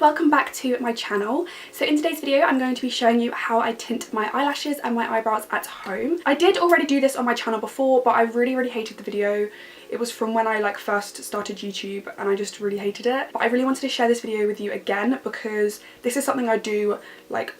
welcome back to my channel. So in today's video I'm going to be showing you how I tint my eyelashes and my eyebrows at home. I did already do this on my channel before, but I really hated the video. It was from when I first started YouTube and I just really hated it. But I really wanted to share this video with you again because this is something I do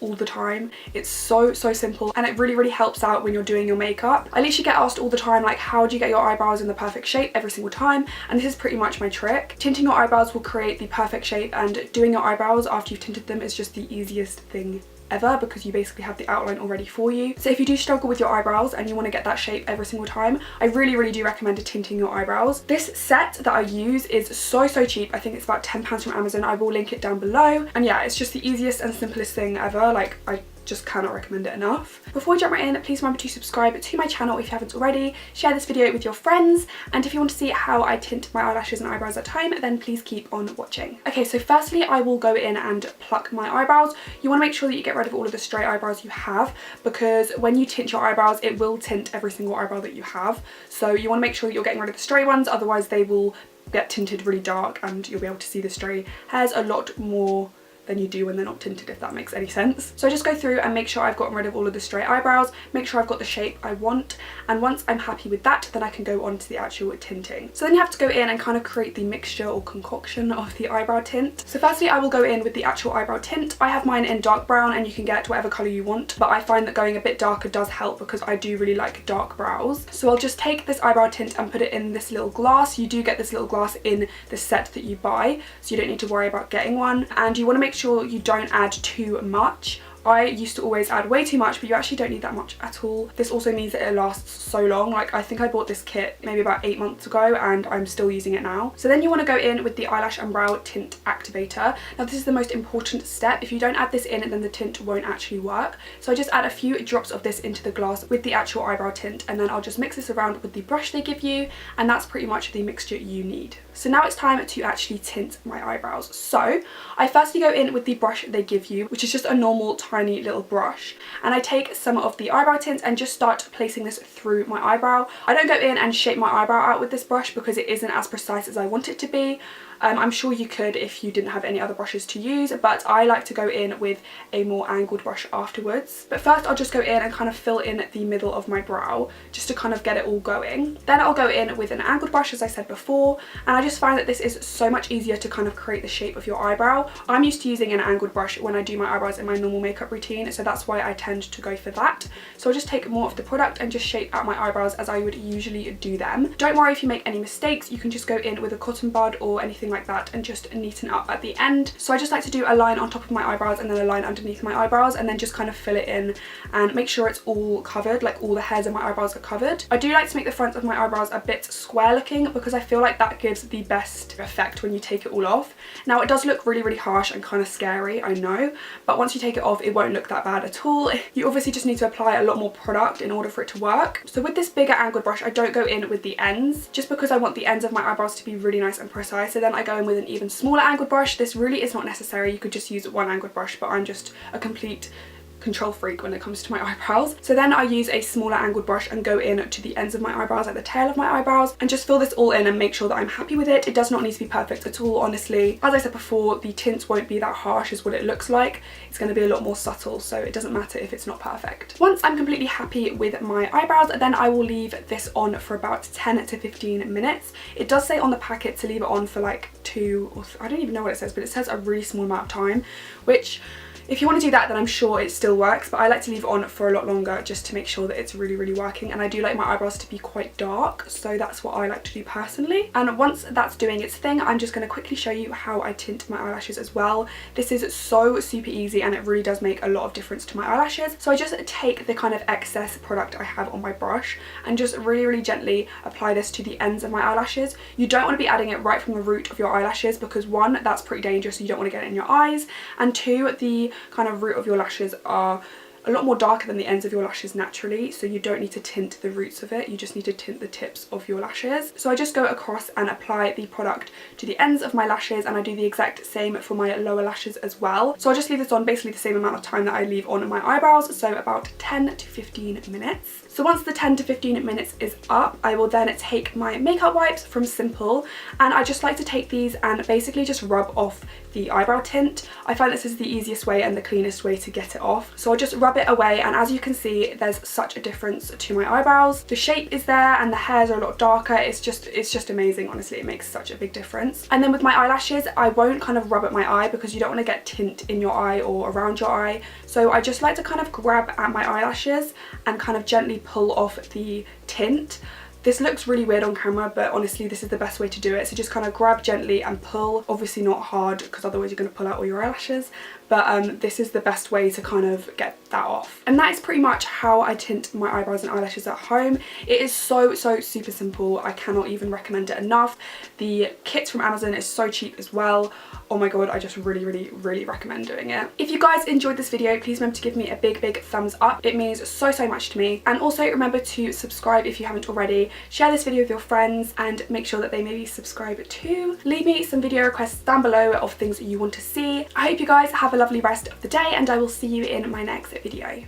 all the time. It's so simple and it really helps out when you're doing your makeup. I literally get asked all the time how do you get your eyebrows in the perfect shape every single time, and this is pretty much my trick. Tinting your eyebrows will create the perfect shape, and doing your eyebrows after you've tinted them is just the easiest thing ever because you basically have the outline already for you. So if you do struggle with your eyebrows and you want to get that shape every single time, I really do recommend tinting your eyebrows. This set that I use is so cheap. I think it's about £10 from Amazon. I will link it down below, and yeah, it's just the easiest and simplest thing ever. I just cannot recommend it enough. Before we jump right in, please remember to subscribe to my channel if you haven't already, share this video with your friends, and if you want to see how I tint my eyelashes and eyebrows at home, then please keep on watching. Okay, so firstly I will go in and pluck my eyebrows. You want to make sure that you get rid of all of the stray eyebrows you have, because when you tint your eyebrows it will tint every single eyebrow that you have. So you want to make sure that you're getting rid of the stray ones, otherwise they will get tinted really dark and you'll be able to see the stray hairs a lot more than you do when they're not tinted, if that makes any sense. So I just go through and make sure I've gotten rid of all of the stray eyebrows, make sure I've got the shape I want, and once I'm happy with that, then I can go on to the actual tinting. So then you have to go in and kind of create the mixture or concoction of the eyebrow tint. So firstly I will go in with the actual eyebrow tint. I have mine in dark brown, and you can get whatever colour you want, but I find that going a bit darker does help because I do really like dark brows. So I'll just take this eyebrow tint and put it in this little glass. You do get this little glass in the set that you buy, so you don't need to worry about getting one, and you want to make sure you don't add too much. I used to always add way too much, but you actually don't need that much at all. This also means that it lasts so long. I think I bought this kit maybe about 8 months ago and I'm still using it now. So then you want to go in with the eyelash and brow tint activator. Now this is the most important step. If you don't add this in, then the tint won't actually work. So I just add a few drops of this into the glass with the actual eyebrow tint, and then I'll just mix this around with the brush they give you, and that's pretty much the mixture you need. So now it's time to actually tint my eyebrows. So I firstly go in with the brush they give you, which is just a normal tiny little brush, and I take some of the eyebrow tint and just start placing this through my eyebrow. I don't go in and shape my eyebrow out with this brush because it isn't as precise as I want it to be. I'm sure you could if you didn't have any other brushes to use, but I like to go in with a more angled brush afterwards. But first I'll just go in and kind of fill in the middle of my brow just to kind of get it all going. Then I'll go in with an angled brush, as I said before, and I just find that this is so much easier to kind of create the shape of your eyebrow. I'm used to using an angled brush when I do my eyebrows in my normal makeup routine, so that's why I tend to go for that. So I'll just take more of the product and just shape out my eyebrows as I would usually do them. Don't worry if you make any mistakes, you can just go in with a cotton bud or anything like that and just neaten up at the end. So I just like to do a line on top of my eyebrows and then a line underneath my eyebrows, and then just kind of fill it in and make sure it's all covered, all the hairs of my eyebrows are covered. I do like to make the front of my eyebrows a bit square looking because I feel like that gives the best effect when you take it all off. Now it does look really harsh and kind of scary, I know, but once you take it off it won't look that bad at all. You obviously just need to apply a lot more product in order for it to work. So with this bigger angled brush I don't go in with the ends, just because I want the ends of my eyebrows to be really nice and precise. So then I go in with an even smaller angled brush. This really is not necessary, you could just use one angled brush, but I'm just a complete control freak when it comes to my eyebrows. So then I use a smaller angled brush and go in to the ends of my eyebrows, at the tail of my eyebrows, and just fill this all in and make sure that I'm happy with it. It does not need to be perfect at all, honestly. As I said before, the tints won't be that harsh as what it looks like. It's going to be a lot more subtle, so it doesn't matter if it's not perfect. Once I'm completely happy with my eyebrows, then I will leave this on for about 10 to 15 minutes. It does say on the packet to leave it on for 2 or I don't even know what it says, but it says a really small amount of time, which if you want to do that, then I'm sure it still works, but I like to leave it on for a lot longer just to make sure that it's really working. And I do like my eyebrows to be quite dark, so that's what I like to do personally. And once that's doing its thing, I'm just going to quickly show you how I tint my eyelashes as well. This is so super easy and it really does make a lot of difference to my eyelashes. So I just take the kind of excess product I have on my brush and just really gently apply this to the ends of my eyelashes. You don't want to be adding it right from the root of your eyelashes because 1, that's pretty dangerous, you don't want to get it in your eyes, and 2, the kind of root of your lashes are a lot more darker than the ends of your lashes naturally, so you don't need to tint the roots of it, you just need to tint the tips of your lashes. So I just go across and apply the product to the ends of my lashes, and I do the exact same for my lower lashes as well. So I'll just leave this on basically the same amount of time that I leave on my eyebrows, so about 10 to 15 minutes. So once the 10 to 15 minutes is up, I will then take my makeup wipes from Simple, and I just like to take these and basically just rub off the eyebrow tint. I find this is the easiest way and the cleanest way to get it off. So I'll just rub it away, and as you can see, there's such a difference to my eyebrows. The shape is there and the hairs are a lot darker. It's just amazing, honestly. It makes such a big difference. And then with my eyelashes, I won't kind of rub at my eye because you don't want to get tint in your eye or around your eye. So I just like to kind of grab at my eyelashes and kind of gently pull off the tint. This looks really weird on camera, but honestly this is the best way to do it. So just kind of grab gently and pull, obviously not hard because otherwise you're going to pull out all your eyelashes, but this is the best way to kind of get that off. And that is pretty much how I tint my eyebrows and eyelashes at home. It is so super simple. I cannot even recommend it enough. The kits from Amazon is so cheap as well. Oh my god, I just really recommend doing it. If you guys enjoyed this video, please remember to give me a big thumbs up. It means so much to me. And also remember to subscribe if you haven't already. Share this video with your friends and make sure that they maybe subscribe too. Leave me some video requests down below of things that you want to see. I hope you guys have a lovely rest of the day, and I will see you in my next video.